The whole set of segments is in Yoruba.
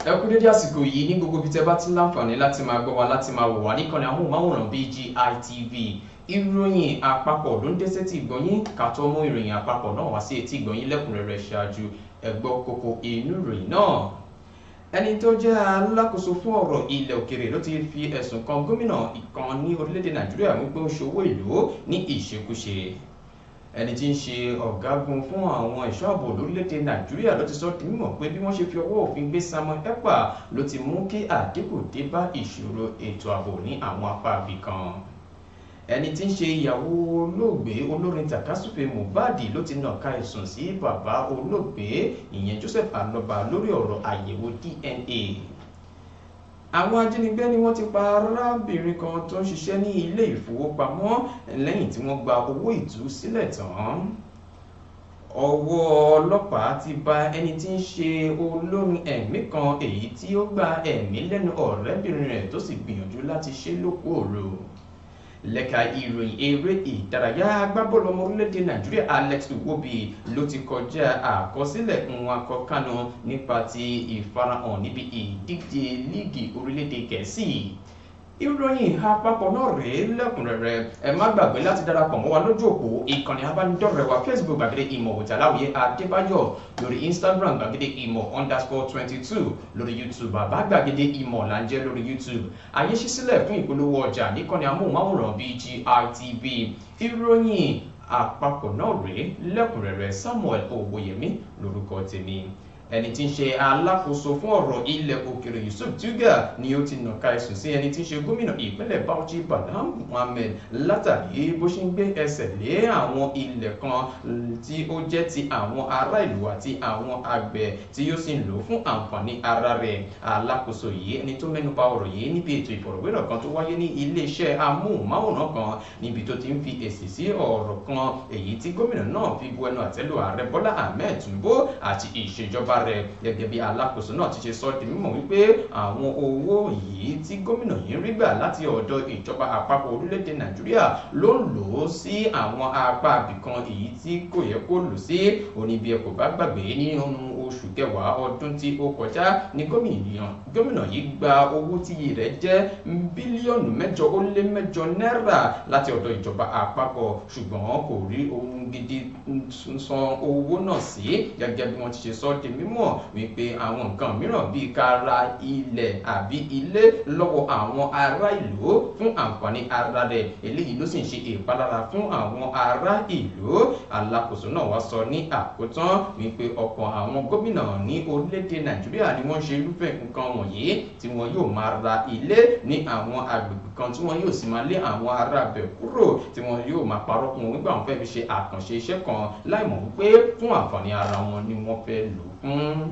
ẹ kú dédé àsìkò yìí ní gbogbo ibi tẹ́ bá ti láǹfààní láti máa gbọ́ wa láti máa wò wá níkànnì amóhùnmáwòrán BGI TV. Ìròyìn àpapọ̀ ló ń dé sétí ìgbọ̀nyín ká tó mú ìròyìn àpapọ̀ náà wá sí etí ìgbọ̀nyín lẹ́kùnrẹ́rẹ́ ṣáájú ẹ gbọ́ kókó inú ìròyìn náà. Ẹni tó jẹ́ alákòóso fún ọ̀rọ̀ ilẹ̀ òkèrè ló ti fi ẹ̀sùn kan gómìnà ìkan ní orílẹ̀-èdè Nàìjíríà wípé ó ṣòwò ìlú ní ìṣekúṣe. Ẹni tí ń ṣe ọ̀gágun fún àwọn ẹ̀ṣọ́ ààbò lórílẹ̀‐èdè Nàìjíríà ló ti sọ di mímọ̀ pé bí wọ́n ṣe fi ọwọ́ òfin gbé Samuel Ekpa ló ti mú kí àdínkù dé bá ìṣòro ètò ààbò ní àwọn apá ibì kan. Ẹni tí ń ṣe ìyàwó olóògbé olórin tàkásùfé Mohbad ló ti nàka ẹ̀sùn sí bàbá olóògbé ìyẹn Joseph Aloba lórí ọ̀rọ̀ àyẹ̀wò DNA. Àwọn ajínigbé ni wọ́n ti pa arábìnrin kan tó ń ṣiṣẹ́ ní ilé ìfowópamọ́ lẹ́yìn tí wọ́n gba owó ìtúsílẹ̀ tán. Ọwọ́ ọlọ́pàá ti bá ẹni tí ń ṣe olórin ẹ̀mí kan èyí tí ó gba ẹ̀mí lẹ́nu ọ̀rẹ́bìnrin rẹ̀ tó sì gbìyànjú láti ṣe lókòòrò. Lẹ́ka ìròyìn eré ìdárayá agbábọ́ọ̀lù ọmọ orílẹ̀-èdè Nàìjíríà Alex Iwobi ló ti kọjá àkọsílẹ̀ Nwankwo Kanu nípa ti ìfarahàn níbi ìdíje líìgì orílẹ̀-èdè Gẹ̀ẹ́sì. Ìròyìn àpapọ̀ náà rèé lẹ́kùnrẹ́rẹ́. Ẹ má gbàgbé láti darapọ̀ mọ́ wa lójú òpó ìkànnì abánidọ́rẹ̀ẹ́ wa Facebook gbàgede ìmọ̀ Òtàláwìyé Adébáyọ̀, lórí Instagram gbàgede ìmọ̀ _22, lórí YouTube bàbá gbàgede ìmọ̀ là ń jẹ́ lórí YouTube. Àyè ṣí sílẹ̀ fún ìpolówó ọjà níkànnì amóhùnmáwòrán BGI TV. Ìròyìn àpapọ̀ náà rèé lẹ́kùnrẹ́rẹ́. Samuel Owóyẹmí lórúkọ tèmi. Ẹni tí ń ṣe alákòóso fún ọ̀rọ̀ ilẹ̀ òkèrè Yusuf Tuga ni ó ti nàka ẹ̀sùn sí ẹni tí ń ṣe gómìnà ìpínlẹ̀ Bauchi Bala Mohammed látàrí bó ṣe ń gbé ẹsẹ̀ lé àwọn ilẹ̀ kan tí ó jẹ́ ti àwọn ará ìlú àti àwọn àgbẹ̀ tí ó sì ń lò fún àǹfààní ara rẹ̀. Alákòóso yìí ẹni tó mẹ́nuba ọ̀rọ̀ yìí níbi ètò ìfọ̀rọ̀wérọ̀ kan tó wáyé ní iléeṣẹ́ amóhùnmáwòrán kan níbi tó ti ń fi èsì sí ọ̀rọ̀ kan èyí tí gómìnà náà fi bu ẹnu àtẹ́lù ààrẹ Bọ́lá Ahmed Tinubu àti ìṣèjọba rẹ̀. Gẹ́gẹ́ bí alákòóso náà ti ṣe sọ di mímọ̀ wípé àwọn owó yìí tí gómìnà yìí ń rí gbà láti ọ̀dọ̀ ìjọba àpapọ̀ orílẹ̀-èdè Nàìjíríà ló ń lò ó sí àwọn apá ibìkan èyí tí kò yẹ kó lò sí. Oníbi ẹ kò bá gbàgbé nínú oṣù kẹwàá ọdún tí ó kọjá ní gómìnà yìí gba owó tí iye rẹ̀ jẹ́ bílíọ̀nù 8.8 náírà láti ọ̀dọ̀ ìjọba àpapọ̀, ṣùgbọ́n kò rí ohun gidi san owó náà sí. Gẹ́gẹ́ bí wọ́n ti ṣe sọ di mímọ̀ wípé àwọn nǹkan mìíràn bíi ká ra ilẹ̀ àbí ilé lọ́wọ́ àwọn ará ìlú fún àǹfààní ara rẹ̀, eléyìí ló sì ń ṣe ìpalára fún àwọn ará ìlú. Alákòóso náà wá sọ ní àkótán wípé ọ̀pọ̀ àwọn gómìnà ní orílẹ̀-èdè Nàìjíríà ni wọ́n ṣe irúfẹ́ nǹkan wọ̀nyí tí wọ́n yóò máa ra ilé ní àwọn agbègbè kan tí wọ́n yóò sì máa lé àwọn ará bẹ̀ kúrò, tí wọ́n yóò máa parọ́ fún wọn wípé àwọn fẹ́ fi ṣe àkànṣe iṣẹ́ kan láìmọ̀ wípé fún àǹfààní ara wọn ni wọ́n fẹ́ lò fún.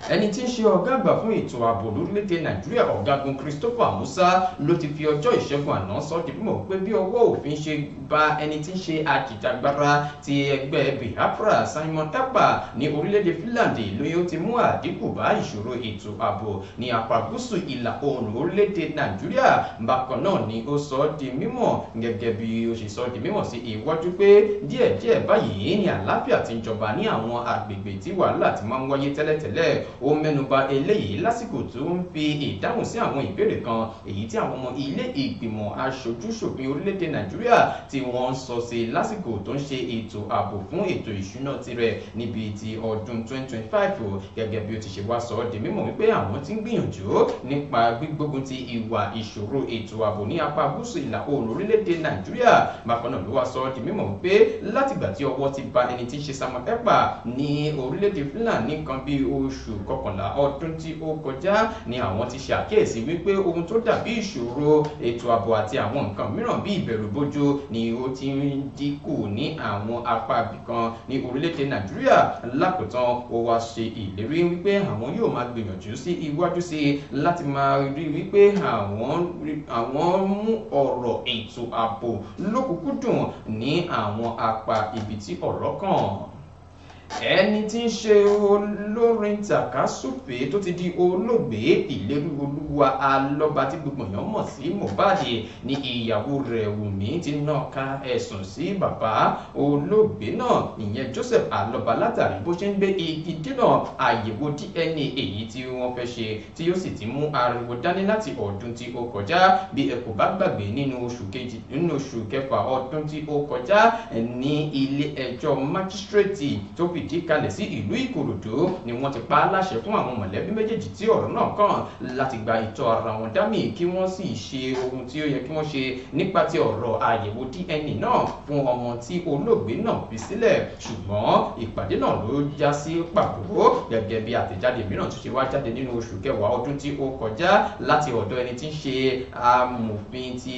Ẹni tí ń ṣe ọ̀gá àgbà fún ètò ààbò lórílẹ̀‐èdè Nàìjíríà ọ̀gágun Christopher Musa ló ti fi ọjọ́ ìṣẹ́gun àná sọ di mímọ̀ pé bí ọwọ́ òfin ṣe bá ẹni tí ń ṣe ajìjàgbara ti ẹgbẹ́ Biafra Simon Ekpa ní orílẹ̀‐èdè Finland ló yóò ti mú àdínkù bá ìṣòro ètò ààbò ní apá gúúsù ìlà oòrùn orílẹ̀‐èdè Nàìjíríà. Bákan náà ni ó sọ di mímọ̀ gẹ́gẹ́ bí ó ṣe sọ di mímọ̀ sí iwájú pé díẹ̀díẹ̀ báyìí ni àlàáfíà ti ń jọba ní àwọn agbègbè tí wàhálà ti máa ń wáyé tẹ́lẹ̀tẹ́lẹ̀. Ó mẹ́nuba eléyìí lásìkò tó ń fi ìdáhùn sí àwọn ìbéèrè kan èyí tí àwọn ọmọ ilé ìgbìmọ̀ aṣojú-ṣòfin orílẹ̀-èdè Nàìjíríà tí wọ́n ń sọ sí lásìkò tó ń ṣe ètò ààbò fún ètò ìṣúná tirẹ̀ níbi ti ọdún 2025. Gẹ́gẹ́ bí ó ti ṣe wá sọ di mímọ̀ wípé àwọn ti ń gbìyànjú nípa gbígbógun ti ìwà ìṣòro ètò ààbò ní apá gúúsù ìlà oòrùn orílẹ̀-èdè Nàìjíríà. Bákan náà ló wá sọ di mímọ̀ wípé látìgbà tí ọwọ́ ti ba ẹni tí ń ṣe Samuel Ekpa ní orílẹ̀-èdè Finland ní nǹkan bí oṣù kọkànlá ọdún tí ó kọjá ni àwọn ti ṣe àkíyèsí wípé ohun tó dàbí ìṣòro ètò ààbò àti àwọn nǹkan mìíràn bí ìbẹ̀rùbojo ni ó ti ń dínkù ní àwọn apá ibìkan ní orílẹ̀-èdè Nàìjíríà. Lákòótán ó wá ṣe ìlérí wípé àwọn yóò máa gbìyànjú sí iwájú sí láti máa rí wípé àwọn mú ọ̀rọ̀ ètò ààbò lókùnkúndùn ní àwọn apá ibi tí ọ̀rọ̀ kàn. ẹni tí ń ṣe olórin tàkásùfé tó ti di olóògbé Ìlérí Olúwa Alọ́ba tí gbogbo èèyàn mọ̀ sí Mohbad ní ìyàwó rẹ̀ Wùmí ti nàka ẹ̀sùn sí bàbá olóògbé náà ìyẹn Joseph Alọ́ba látàrí bó ṣe ń gbé igi dínà àyẹ̀wò DNA èyí tí wọ́n fẹ́ ṣe tí yóò sì ti mú ariwo dání láti ọdún tí ó kọjá bí ẹ kò bá gbàgbé nínú oṣù kẹfà ọdún tí ó kọjá ní ilé ẹjọ́ májísírèètì tó fìdí kalẹ̀ sí ìlú Ìkòròdú ni wọ́n ti pa á láṣẹ fún àwọn mọ̀lẹ́bí méjèèjì tí ọ̀rọ̀ náà kàn láti gba ìtọ́ ara wọn dámì kí wọ́n sì ṣe ohun tí ó yẹ kí wọ́n ṣe nípa ti ọ̀rọ̀ àyẹ̀wò DNA náà fún ọmọ tí olóògbé náà fi sílẹ̀ ṣùgbọ́n ìpàdé náà ló já sí pàbó gẹ́gẹ́ bí àtẹ̀jáde mìíràn tó ṣe wá jáde nínú oṣù kẹwàá ọdún tí ó kọjá láti ọ̀dọ̀ ẹni tí ń ṣe amòfin ti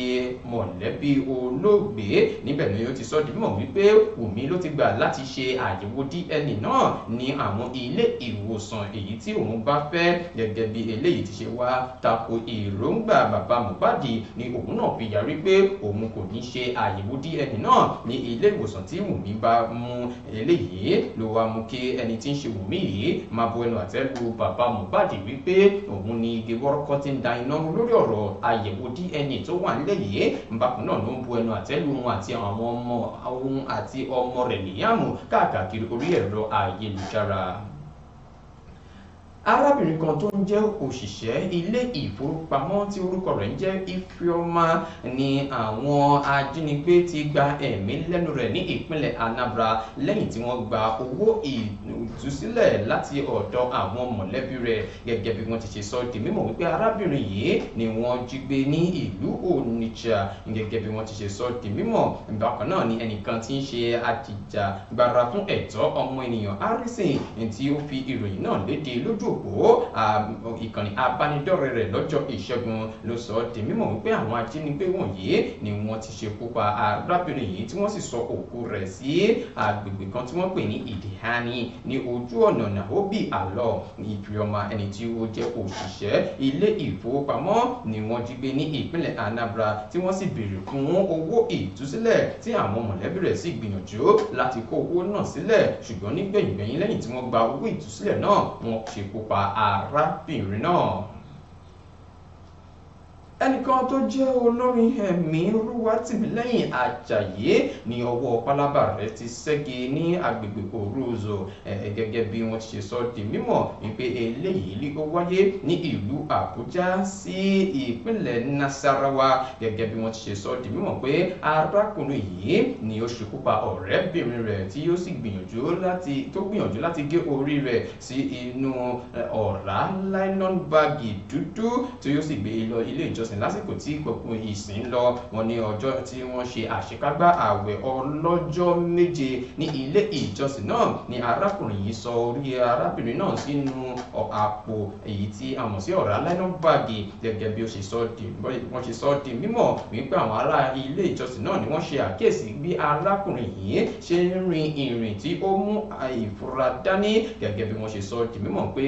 mọ̀lẹ́bí olóògbé níbẹ̀ ni ó ti sọ di mímọ̀ wípé Wùmí ló ti gbà láti ṣe àyẹ̀wò DNA náà ní àwọn ilé ìwòsàn èyí tí òun bá fẹ́ gẹ́gẹ́ bí eléyìí ti ṣe wá tako èròǹgbà bàbá Mohbad ni òun náà fi yàrí pé òun kò ní ṣe àyẹ̀wò DNA náà ní ilé ìwòsàn tí Wùmí bá mú eléyìí ló wá mú kí ẹni tí ń ṣe Wùmí yìí máa bu ẹnu àtẹ́ lu bàbá Mohbad wípé òun ni igi wọ́rọ́kọ́ ti ń da iná lórí ọ̀rọ̀ àyẹ̀wò DNA tó wà nílẹ̀ yìí bákan náà ló ń bu ẹnu àtẹ́ lu òun àti àwọn ọmọ òun àti ọmọ rẹ̀ Liam káàkiri orí ẹ̀rọ ayélujára. Arábìnrin kan tó ń jẹ́ òṣìṣẹ́ ilé ìfowópamọ́ tí orúkọ rẹ̀ ń jẹ́ Ifeoma ni àwọn ajínigbé ti gba ẹ̀mí lẹ́nu rẹ̀ ní ìpínlẹ̀ Anambra lẹ́yìn tí wọ́n gba owó ìtúsílẹ̀ láti ọ̀dọ̀ àwọn mọ̀lẹ́bí rẹ̀ gẹ́gẹ́ bí wọ́n ti ṣe sọ di mímọ̀ wípé arábìnrin yìí ni wọ́n jí gbé ní ìlú Onitsha gẹ́gẹ́ bí wọ́n ti ṣe sọ di mímọ̀ bákan náà ni ẹnìkan tí ń ṣe ajìjàgbara fún ẹ̀tọ́ ọmọ ènìyàn Harrison tí ó fi ìròyìn náà léde lójú òpó ìkànnì abánidọ́rẹ̀ẹ́ rẹ̀ lọ́jọ́ ìṣẹ́gun ló sọ di mímọ̀ wípé àwọn ajínigbé wọ̀nyí ni wọ́n ti ṣekú pa arábìnrin yìí tí wọ́n sì sọ òkú rẹ̀ sí agbègbè kan tí wọ́n pè ní Ìdíhání ní ojú ọ̀nà Naobi Alọ Ifeoma ẹni tí ó jẹ́ òṣìṣẹ́ ilé ìfowópamọ́ ni wọ́n jí gbé ní ìpínlẹ̀ Anambra tí wọ́n sì béèrè fún owó ìtúsílẹ̀ tí àwọn mọ̀lẹ́bí rẹ̀ sì gbìyànjú láti kó owó náà sílẹ̀ ṣùgbọ́n nígbẹ̀yìngbẹ̀yìn lẹ́yìn tí wọ́n gba owó ìtúsílẹ̀ náà wọ́n ṣekú pa arábìnrin náà. ẹnìkan tó jẹ́ olórin ẹ̀mí Olúwatìmílẹ́yìn Àjàyí ní ọwọ́ pálábá rẹ̀ ti ṣẹ́gi ní agbègbè Òrùzọ gẹ́gẹ́ bí wọ́n ti ṣe sọ di mímọ̀ wípé eléyìí ó wáyé ní ìlú Àbújá sí ìpínlẹ̀ Nasarawa gẹ́gẹ́ bí wọ́n ti ṣe sọ di mímọ̀ pé arákùnrin yìí ni ó ṣekú pa ọ̀rẹ́bìnrin rẹ̀ tí ó sì gbìyànjú láti gé orí rẹ̀ sí inú ọ̀rá nylon báàgì dúdú tí ó sì gbé lọ ilé ìjọsìn lásìkò tí gbogbo ìsìn lọ wọn ní ọjọ́ tí wọ́n ṣe àṣekágbá ààwẹ̀ ọlọ́jọ́ méje ní ilé ìjọsìn náà ni arákùnrin yìí sọ orí arábìnrin náà sínú àpò èyí tí a mọ̀ sí ọ̀rá nylon báàgì gẹ́gẹ́ bí wọ́n ṣe sọ di mímọ̀ wípé àwọn ará ilé ìjọsìn náà ni wọ́n ṣe àkíyèsí bí arákùnrin yìí ṣe ń rin ìrìn tí ó mú ìfura dání gẹ́gẹ́ bí wọ́n ṣe sọ di mímọ̀ pé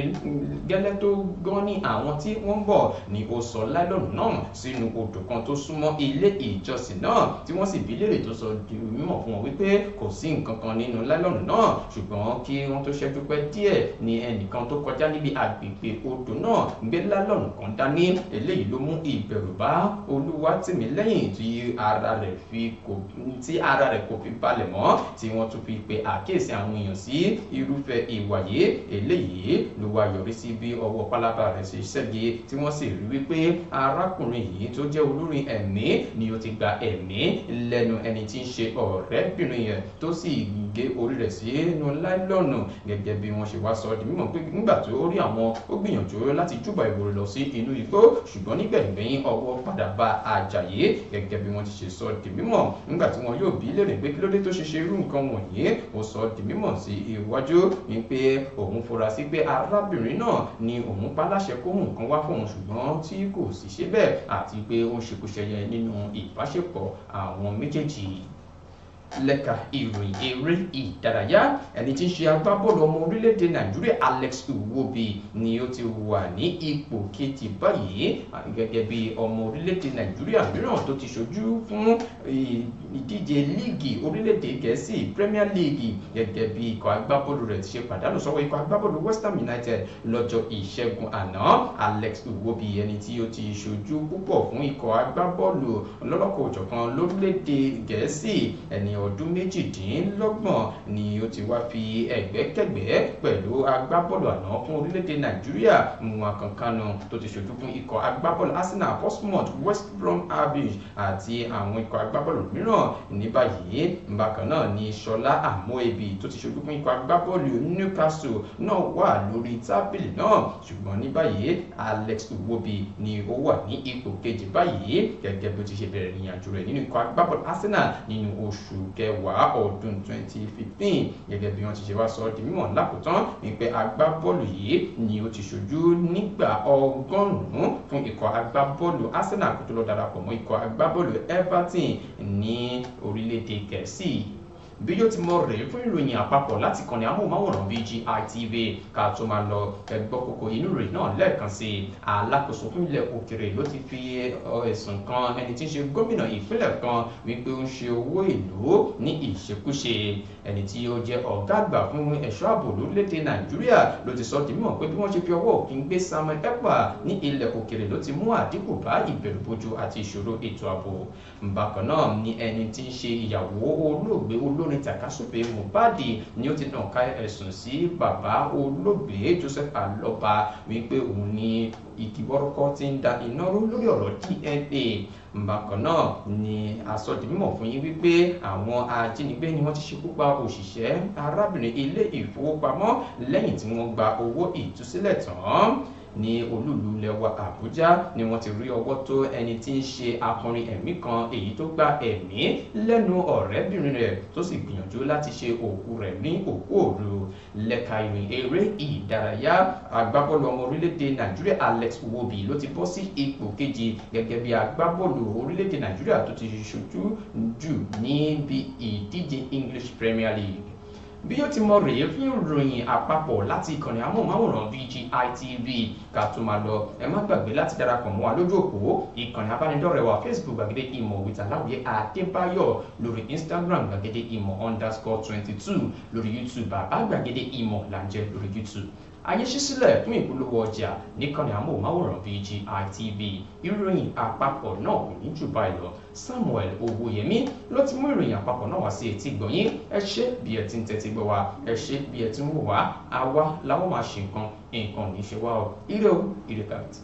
gẹ́lẹ́ tó gán ní àwọn tí wọ́n ń bọ̀ ni ó sọ láìlọ́nù náà sínú odò kan tó súnmọ́ ilé ìjọsìn náà tí wọ́n sì bi léèrè tó sọ di mímọ̀ fún wọn wípé kò sí nǹkan kan nínú láìlọ́nù náà ṣùgbọ́n kí wọ́n tó ṣẹ́jú pẹ́ díẹ̀ ni ẹnìkan tó kọjá níbi agbègbè odò náà gbé láìlọ́nù kan dání eléyìí ló mú ìbẹ̀rù bá Olúwatìmílẹ́yìn tí ara rẹ̀ kò fi balẹ̀ mọ́ tí wọ́n tún fi pe àkíyèsí àwọn èèyàn sí irúfẹ́ ìwà yìí eléyìí ló wá yọrí sí bí ọwọ́ pálábá rẹ̀ ṣe ṣẹ́gi tí wọ́n sì rí wípé arákùnrin yìí tó jẹ́ olórin ẹ̀mí ni ó ti gba ẹ̀mí lẹ́nu ẹni tí ń ṣe ọ̀rẹ́bìnrin yẹn tó sì gé orí rẹ̀ sí inú láìlọ́nù gẹ́gẹ́ bí wọ́n ṣe wá sọ di mímọ̀ pé nígbà tó rí àwọn ó gbìyànjú láti júbà ìwòrò lọ sí inú igbó ṣùgbọ́n nígbẹ̀yìngbẹ̀yìn ọwọ́ padà bá Àjàyí gẹ́gẹ́ bí wọ́n ti ṣe sọ di mímọ̀ nígbà tí wọ́n yóò bí léèrè pé kí ló dé tó ṣe irú nǹkan wọ̀nyí ó sọ di mímọ̀ sí iwájú wípé òun fura sí pé arábìnrin náà ni òun pa láṣẹ kó mú nǹkan wá fóun ṣùgbọ́n tí kò sì ṣe bẹ́ẹ̀ àti pé ó ń ṣekúṣẹyẹ nínú ìbáṣepọ̀ àwọn méjèèjì. lẹ́ka ìròyìn eré ìdárayá ẹni tí ń ṣe agbábọ́ọ̀lù ọmọ orílẹ̀-èdè Nàìjíríà Alex Iwobi ni ó ti wà ní ipò kejì báyìí gẹ́gẹ́ bí ọmọ orílẹ̀-èdè Nàìjíríà mìíràn tó ti ṣojú fún ìdíje líìgì orílẹ̀-èdè Gẹ̀ẹ́sì Premier League gẹ́gẹ́ bí ikọ̀ agbábọ́ọ̀lù rẹ̀ ti ṣe pàdánù sọ́wọ́ ikọ̀ agbábọ́ọ̀lù West Ham United lọ́jọ́ ìṣẹ́gun àná. Alex Iwobi ẹni tí ó ti ṣojú púpọ̀ fún ikọ̀ agbábọ́ọ̀lù ọlọ́lọ́kọ̀-ò-jọ̀kan lórílẹ̀-èdè Gẹ̀ẹ́sì ẹni ọdún méjìdínlọ́gbọ̀n ni ó ti wá fi ẹgbẹ́kẹ̀gbẹ́ pẹ̀lú agbábọ́ọ̀lù àná fún orílẹ̀-èdè Nàìjíríà Nwankwo Kanu tó ti ṣojú fún ikọ̀ agbábọ́ọ̀lù Arsenal, Portsmouth, West Brom Albion àti àwọn ikọ̀ agbábọ́ọ̀lù mìíràn. Ní báyìí bákan náà ni Ṣọlá Amoebi tó ti ṣojú fún ikọ̀ agbábọ́ọ̀lù Newcastle náà wà lórí tábìlì náà, ṣùgbọ́n ní báyìí Alex Iwobi ni ó wà ní ipò kejì báyìí gẹ́gẹ́ bí ó ti ṣe bẹ̀rẹ̀ ìrìnàjò rẹ̀ nínú ikọ̀ agbábọ́ọ̀lù Arsenal nínú oṣù kẹwàá ọdún 2015 gẹ́gẹ́ bí wọ́n ti ṣe wá sọ di mímọ̀ lákòótán wípé agbábọ́ọ̀lù yìí ni ó ti ṣojú nígbà 100 fún ikọ̀ agbábọ́ọ̀lù Arsenal kó tó lọ darapọ̀ mọ́ ikọ̀ agbábọ́ọ̀lù Everton ní orílẹ̀-èdè Gẹ̀ẹ́sì. Bí yóò ti mọ rèé fún ìròyìn àpapọ̀ láti kànnì amóhùnmáwòrán BGI TV ká tó máa lọ ẹgbọ́ kókó inú rẹ̀ náà lẹ́ẹ̀kan sí i. Alákòóso fún ilẹ̀ òkèrè ló ti fi ẹ̀sùn kan ẹni tí ń ṣe gómìnà ìpínlẹ̀ kan wípé ó ń ṣe owó ìlú ní ìṣekúṣe. Ẹni tí ó jẹ́ ọ̀gá àgbà fún ẹ̀ṣọ́ ààbò lórílẹ̀‐èdè Nàìjíríà ló ti sọ di mímọ̀ pé bí wọ́n ṣe fi ọwọ́ òfin gbé Samuel Ekpa ní ilẹ̀ òkèrè ló ti mú àdínkù bá ìbẹ̀rùbojo àti ìṣòro ètò ààbò. Bákan náà ni ẹni tí ń ṣe ìyàwó olóògbé olórin Takasufe Mohbad ni ó ti nà ká ẹ̀sùn sí bàbá olóògbé Joseph Aloba wípé òun ni ìkìbọ́rọ́kọ́ ti ń da iná rú lórí ọ̀rọ̀ DNA. Bákan náà ni asọdimímọ̀ fún yín wípé àwọn ajínigbé ni wọ́n ti ṣekú pa òṣìṣẹ́ arábìnrin ilé ìfowópamọ́ lẹ́yìn tí wọ́n gba owó ìtúsílẹ̀ tán. Ní olúùlú lẹwa Àbújá ni wọ́n ti rí ọwọ́ tó ẹni tí ń ṣe akọrin ẹ̀mí kan èyí tó gba ẹ̀mí lẹ́nu ọ̀rẹ́bìnrin rẹ̀ tó sì gbìyànjú láti ṣe òkú rẹ̀ ní òkú òru. Lẹ́ka ìròyìn eré ìdárayá agbábọ́ọ̀lù ọmọ orílẹ̀-èdè Nàìjíríà Alex Iwobi ló ti bọ́ sí ipò kejì gẹ́gẹ́ bí agbábọ́ọ̀lù orílẹ̀-èdè Nàìjíríà tó ti ṣojú jù níbi ìdíje English Premier League. Bí ó ti mọ rèé fún ìròyìn àpapọ̀ láti ìkànnì amóhùnmáwòrán BGI TV ká tó máa lọ ẹ má gbàgbé láti darapọ̀ mọ́ wa lójú òpó ìkànnì abánidọ́rẹ̀ẹ́ wa Facebook gbàgede ìmọ̀ with Aláwìyé Adébáyọ̀, lórí Instagram gbàgede ìmọ̀ _22, lórí YouTube bàbá gbàgede ìmọ̀ là ń jẹ́ lórí YouTube. Ayé ṣí sílẹ̀ fún ìpolówó ọjà níkànnì amóhùnmáwòrán BGI TV. Ìròyìn àpapọ̀ náà kò ní jù báyìí lọ. Samuel Owóyẹmí ló ti mú ìròyìn àpapọ̀ náà wá sí etí gbọ̀nyín. Ẹ ṣé bí ẹ ti ń tẹ́tí gbọ́ wa, ẹ ṣé bí ẹ ti ń wò wá. Àwa làwọn máa ṣe nǹkan ò ní ṣe wá o. Ire o, ire kàrìtì.